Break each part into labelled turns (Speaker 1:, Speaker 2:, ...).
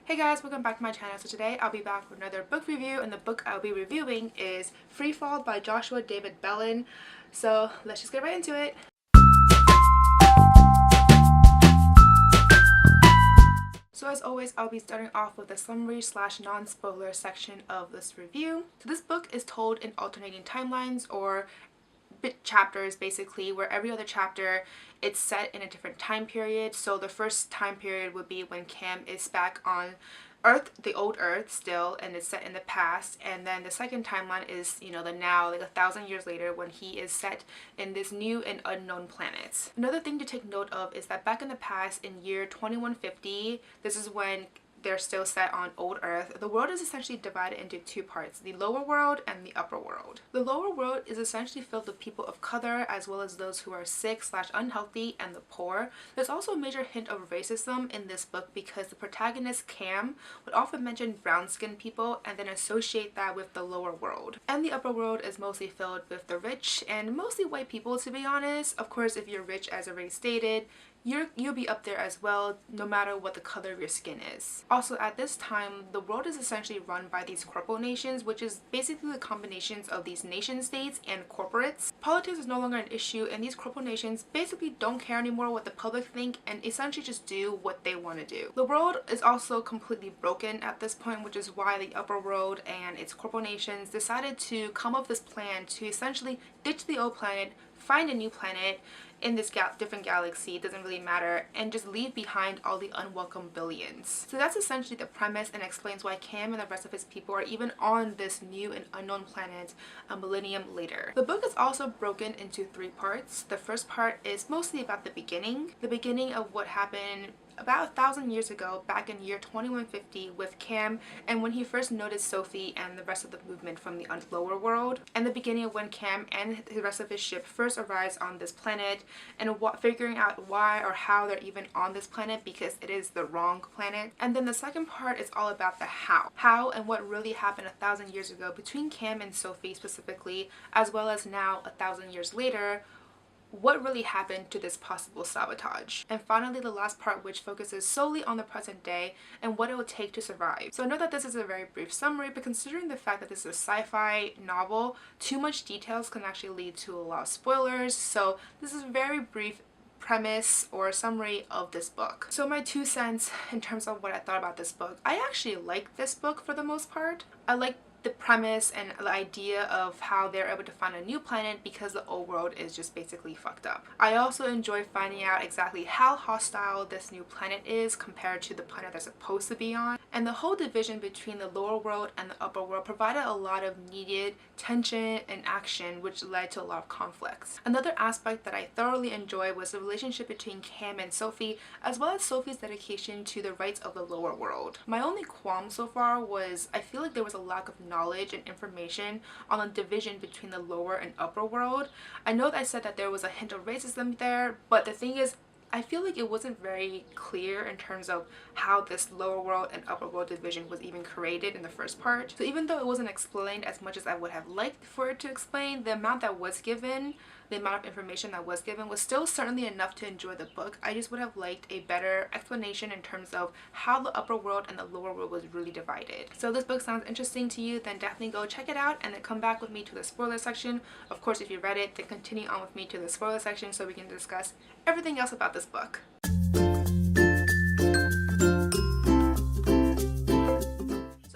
Speaker 1: Hey guys, welcome back to my channel. So today I'll be back with another book review, and the book I'll be reviewing is FREEFALL by Joshua David Bellin. So let's just get right into it. So as always, I'll be starting off with a summary / non-spoiler section of this review. So this book is told in alternating timelines, or bit chapters basically, where every other chapter it's set in a different time period. So the first time period would be when Cam is back on Earth, the old Earth still, and it's set in the past. And then the second timeline is, the now, like 1,000 years later, when he is set in this new and unknown planet. Another thing to take note of is that back in the past, in year 2150, this is when they're still set on old Earth. The world is essentially divided into two parts, the lower world and the upper world. The lower world is essentially filled with people of color, as well as those who are sick / unhealthy, and the poor. There's also a major hint of racism in this book because the protagonist Cam would often mention brown-skinned people and then associate that with the lower world. And the upper world is mostly filled with the rich and mostly white people, to be honest. Of course, if you're rich, as already stated, you'll be up there as well, no matter what the color of your skin is. Also, at this time, the world is essentially run by these corporal nations, which is basically the combinations of these nation states and corporates. Politics is no longer an issue, and these corporal nations basically don't care anymore what the public think and essentially just do what they want to do. The world is also completely broken at this point, which is why the upper world and its corporal nations decided to come up with this plan to essentially ditch the old planet, find a new planet in this different galaxy, doesn't really matter, and just leave behind all the unwelcome billions. So that's essentially the premise, and explains why Cam and the rest of his people are even on this new and unknown planet a millennium later. The book is also broken into 3 parts. The first part is mostly about the beginning of what happened about 1,000 years ago, back in year 2150, with Cam, and when he first noticed Sophie and the rest of the movement from the lower world, and the beginning of when Cam and the rest of his ship first arrives on this planet, and figuring out why or how they're even on this planet, because it is the wrong planet. And then the second part is all about the how and what really happened 1,000 years ago between Cam and Sophie specifically, as well as now 1,000 years later, what really happened to this possible sabotage. And finally, the last part, which focuses solely on the present day and what it would take to survive. So I know that this is a very brief summary, but considering the fact that this is a sci-fi novel, too much details can actually lead to a lot of spoilers. So this is a very brief premise or summary of this book. So my 2 cents in terms of what I thought about this book. I actually like this book for the most part. I like the premise and the idea of how they're able to find a new planet because the old world is just basically fucked up. I also enjoy finding out exactly how hostile this new planet is compared to the planet they're supposed to be on. And the whole division between the lower world and the upper world provided a lot of needed tension and action, which led to a lot of conflicts. Another aspect that I thoroughly enjoyed was the relationship between Cam and Sophie, as well as Sophie's dedication to the rights of the lower world. My only qualm so far was I feel like there was a lack of knowledge and information on the division between the lower and upper world. I know that I said that there was a hint of racism there, but the thing is, I feel like it wasn't very clear in terms of how this lower world and upper world division was even created in the first part. So even though it wasn't explained as much as I would have liked for it to explain, the amount that was given, the amount of information that was given, was still certainly enough to enjoy the book. I just would have liked a better explanation in terms of how the upper world and the lower world was really divided. So if this book sounds interesting to you, then definitely go check it out and then come back with me to the spoiler section. Of course, if you read it, then continue on with me to the spoiler section so we can discuss everything else about this book.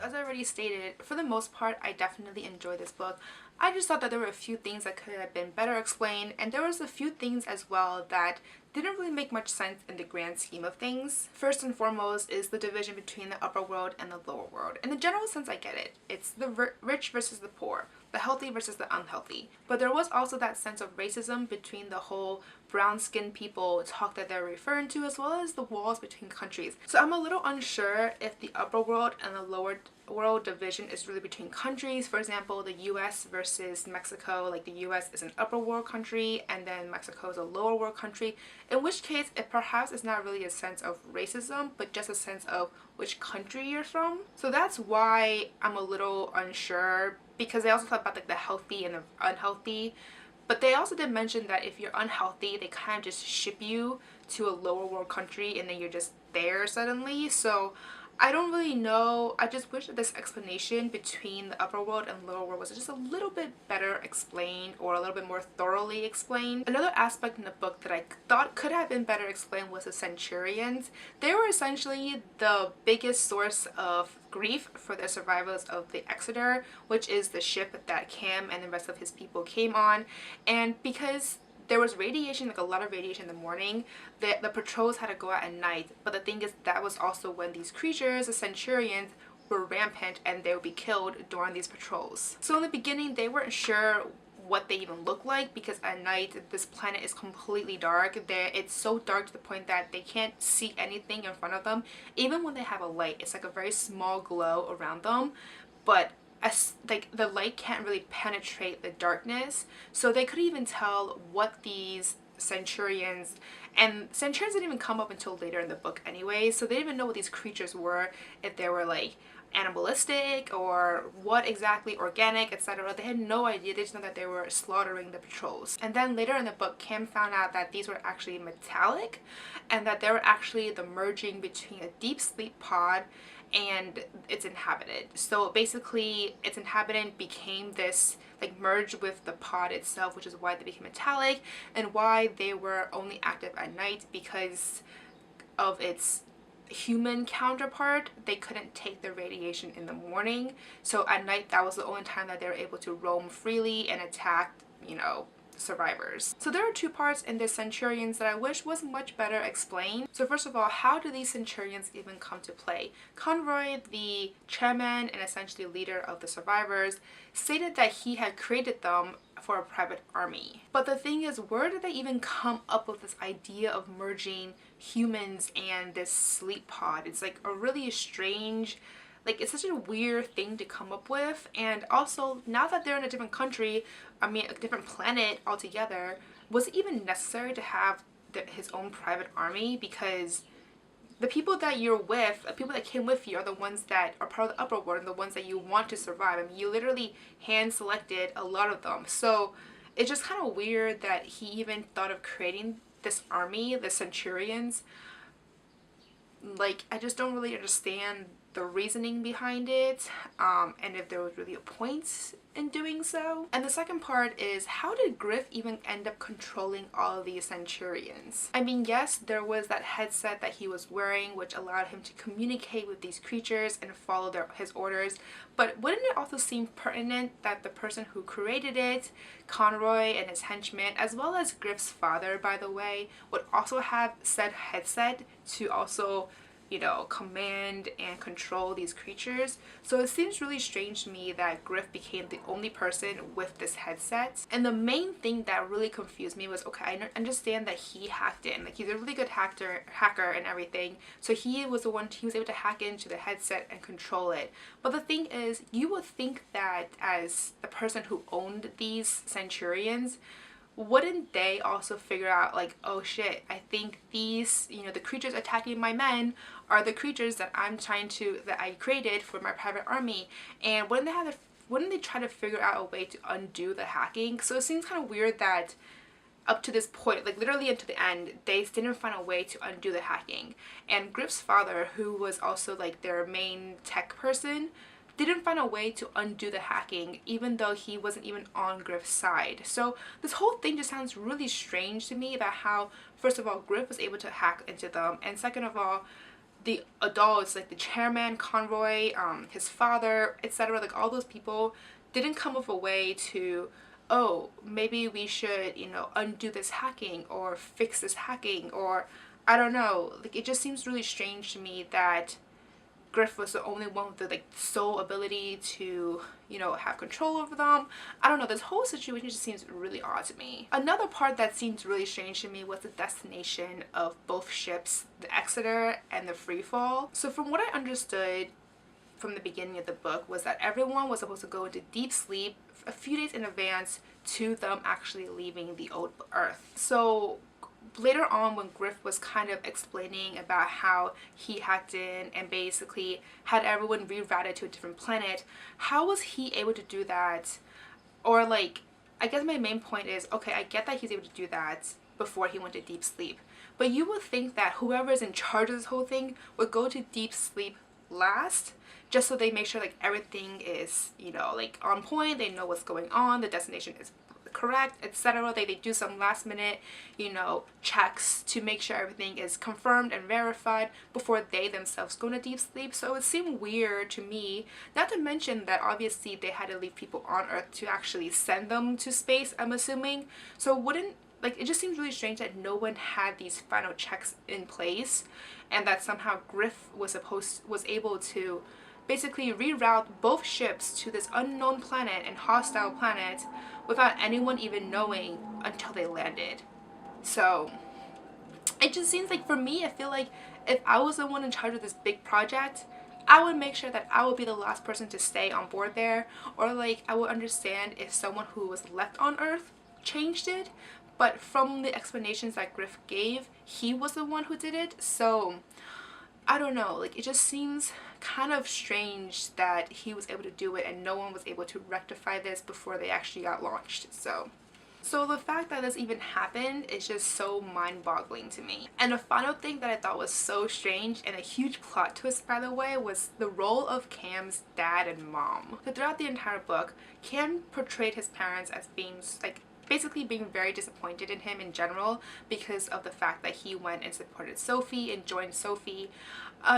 Speaker 1: As I already stated, for the most part, I definitely enjoyed this book. I just thought that there were a few things that could have been better explained, and there was a few things as well that didn't really make much sense in the grand scheme of things. First and foremost is the division between the upper world and the lower world. In the general sense, I get it. It's the rich versus the poor, the healthy versus the unhealthy. But there was also that sense of racism between the whole brown-skinned people talk that they're referring to, as well as the walls between countries. So I'm a little unsure if the upper world and the lower world division is really between countries. For example, the US versus Mexico, like the US is an upper world country and then Mexico is a lower world country, in which case it perhaps is not really a sense of racism, but just a sense of which country you're from. So that's why I'm a little unsure, because they also talk about like the healthy and the unhealthy. But they also did mention that if you're unhealthy, they kind of just ship you to a lower world country and then you're just there suddenly. So I don't really know. I just wish that this explanation between the upper world and lower world was just a little bit better explained, or a little bit more thoroughly explained. Another aspect in the book that I thought could have been better explained was the Centurions. They were essentially the biggest source of grief for the survivors of the Exeter, which is the ship that Cam and the rest of his people came on. And because there was radiation, like a lot of radiation in the morning, the patrols had to go out at night. But the thing is, that was also when these creatures, the Centurions, were rampant and they would be killed during these patrols. So in the beginning, they weren't sure what they even look like, because at night this planet is completely dark. It's so dark to the point that they can't see anything in front of them. Even when they have a light, it's like a very small glow around them, but like the light can't really penetrate the darkness. So they couldn't even tell what these Centurions, and Centurions didn't even come up until later in the book anyway, so they didn't even know what these creatures were, if they were like animalistic or what exactly, organic, etc. They had no idea. They just know that they were slaughtering the patrols. And then later in the book, Cam found out that these were actually metallic, and that they were actually the merging between a deep sleep pod and its inhabitant. So basically its inhabitant became this, like, merged with the pod itself, which is why they became metallic, and why they were only active at night, because of its human counterpart. They couldn't take the radiation in the morning, so at night that was the only time that they were able to roam freely and attack, you know, survivors. So there are two parts in the Centurions that I wish was much better explained. So first of all, how do these Centurions even come to play? Conroy, the chairman and essentially leader of the survivors, stated that he had created them for a private army. But the thing is, where did they even come up with this idea of merging humans and this sleep pod? It's like a really strange, like, it's such a weird thing to come up with. And also, now that they're in a different country, I mean a different planet altogether, was it even necessary to have his own private army? Because the people that you're with, the people that came with you, are the ones that are part of the upper world and the ones that you want to survive. I mean, you literally hand selected a lot of them. So it's just kind of weird that he even thought of creating this army, the Centurions. Like, I just don't really understand the reasoning behind it, and if there was really a point in doing so. And the second part is, how did Griff even end up controlling all of these Centurions? I mean, yes, there was that headset that he was wearing, which allowed him to communicate with these creatures and follow his orders, but wouldn't it also seem pertinent that the person who created it, Conroy and his henchmen, as well as Griff's father, by the way, would also have said headset to also, you know, command and control these creatures? So it seems really strange to me that Griff became the only person with this headset. And the main thing that really confused me was, okay, I understand that he hacked in, like, he's a really good hacker and everything, so he was the one, he was able to hack into the headset and control it. But the thing is, you would think that as the person who owned these Centurions, wouldn't they also figure out, like, oh shit, I think these, you know, the creatures attacking my men are the creatures that I created for my private army, and wouldn't they try to figure out a way to undo the hacking? So it seems kind of weird that up to this point, like literally into the end, they didn't find a way to undo the hacking. And Griff's father, who was also like their main tech person, didn't find a way to undo the hacking, even though he wasn't even on Griff's side. So this whole thing just sounds really strange to me, about how, first of all, Griff was able to hack into them, and second of all, the adults, like the chairman, Conroy, his father, etc., like all those people didn't come up with a way to, oh, maybe we should, you know, undo this hacking or fix this hacking, or I don't know. Like, it just seems really strange to me that Griff was the only one with the, like, sole ability to, you know, have control over them. I don't know, this whole situation just seems really odd to me. Another part that seems really strange to me was the destination of both ships, the Exeter and the FREEFALL. So from what I understood from the beginning of the book was that everyone was supposed to go into deep sleep a few days in advance to them actually leaving the old Earth. So later on, when Griff was kind of explaining about how he hacked in and basically had everyone rerouted to a different planet, how was he able to do that? Or, like, I guess my main point is, okay, I get that he's able to do that before he went to deep sleep, but you would think that whoever is in charge of this whole thing would go to deep sleep last, just so they make sure like everything is, you know, like on point, they know what's going on, the destination is correct, etc. They do some last minute, you know, checks to make sure everything is confirmed and verified before they themselves go into deep sleep. So it would seem weird to me, not to mention that obviously they had to leave people on Earth to actually send them to space, I'm assuming. So wouldn't, like, it just seems really strange that no one had these final checks in place, and that somehow Griff was able to basically reroute both ships to this unknown planet and hostile planet without anyone even knowing until they landed. So it just seems like, for me, I feel like if I was the one in charge of this big project, I would make sure that I would be the last person to stay on board there, or like I would understand if someone who was left on Earth changed it, but from the explanations that Griff gave, he was the one who did it. So I don't know, like it just seems kind of strange that he was able to do it and no one was able to rectify this before they actually got launched. So the fact that this even happened is just so mind-boggling to me. And the final thing that I thought was so strange, and a huge plot twist by the way, was the role of Cam's dad and mom. So throughout the entire book, Cam portrayed his parents as being like basically being very disappointed in him in general because of the fact that he went and supported Sophie and joined Sophie,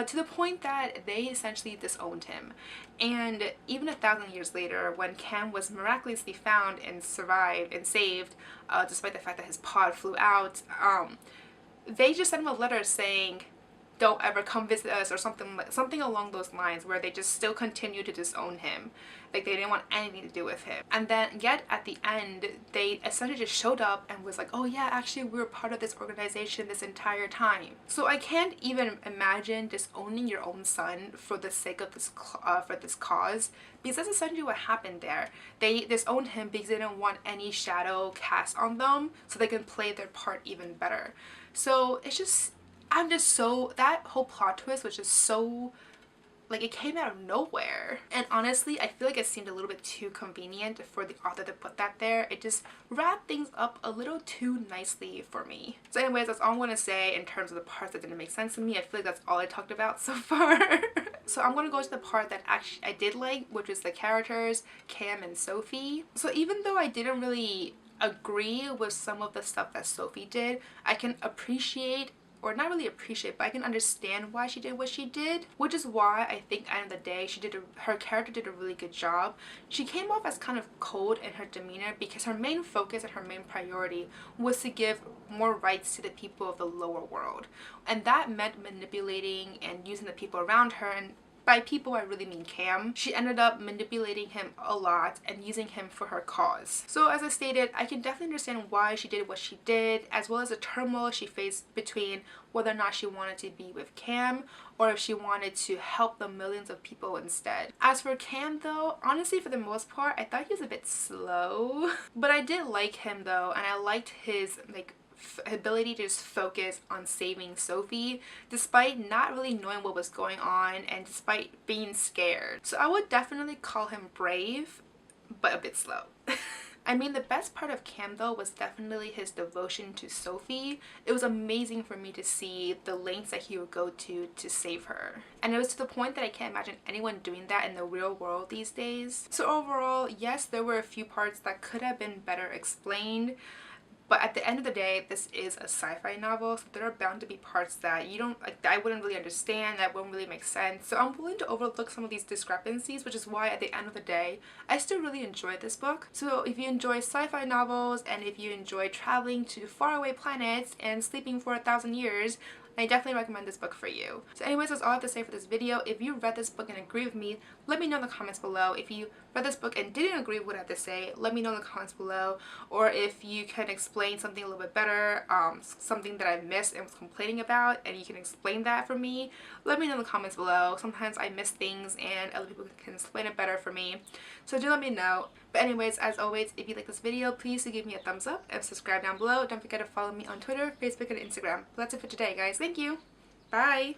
Speaker 1: to the point that they essentially disowned him. And even 1,000 years later, when Cam was miraculously found and survived and saved, despite the fact that his pod flew out, they just sent him a letter saying, "Don't ever come visit us," or something along those lines, where they just still continue to disown him. Like they didn't want anything to do with him. And then yet at the end, they essentially just showed up and was like, "Oh yeah, actually we were part of this organization this entire time." So I can't even imagine disowning your own son for the sake of this cause, because that's essentially what happened there. They disowned him because they didn't want any shadow cast on them so they can play their part even better. So it's just, that whole plot twist was just so, like, it came out of nowhere. And honestly, I feel like it seemed a little bit too convenient for the author to put that there. It just wrapped things up a little too nicely for me. So anyways, that's all I'm going to say in terms of the parts that didn't make sense to me. I feel like that's all I talked about so far. So I'm going to go to the part that actually I did like, which was the characters, Cam and Sophie. So even though I didn't really agree with some of the stuff that Sophie did, I can appreciate, or not really appreciate, but I can understand why she did what she did, which is why I think at the end of the day her character did a really good job. She came off as kind of cold in her demeanor because her main focus and her main priority was to give more rights to the people of the lower world, and that meant manipulating and using the people around her. And by people, I really mean Cam. She ended up manipulating him a lot and using him for her cause. So as I stated, I can definitely understand why she did what she did, as well as the turmoil she faced between whether or not she wanted to be with Cam or if she wanted to help the millions of people instead. As for Cam though, honestly for the most part, I thought he was a bit slow. But I did like him though, and I liked his ability to just focus on saving Sophie despite not really knowing what was going on and despite being scared. So I would definitely call him brave, but a bit slow. I mean, the best part of Cam though was definitely his devotion to Sophie. It was amazing for me to see the lengths that he would go to save her. And it was to the point that I can't imagine anyone doing that in the real world these days. So overall, yes, there were a few parts that could have been better explained. But at the end of the day, this is a sci-fi novel, so there are bound to be parts that you don't, like, that I wouldn't really understand, that wouldn't really make sense. So I'm willing to overlook some of these discrepancies, which is why at the end of the day, I still really enjoyed this book. So if you enjoy sci-fi novels, and if you enjoy traveling to faraway planets and sleeping for 1,000 years, I definitely recommend this book for you. So anyways, that's all I have to say for this video. If you read this book and agree with me, let me know in the comments below. If you read this book and didn't agree with what I have to say, let me know in the comments below. Or if you can explain something a little bit better, something that I missed and was complaining about, and you can explain that for me, let me know in the comments below. Sometimes I miss things and other people can explain it better for me. So do let me know. But anyways, as always, if you like this video, please do give me a thumbs up and subscribe down below. Don't forget to follow me on Twitter, Facebook, and Instagram. But that's it for today, guys. Thank you. Bye.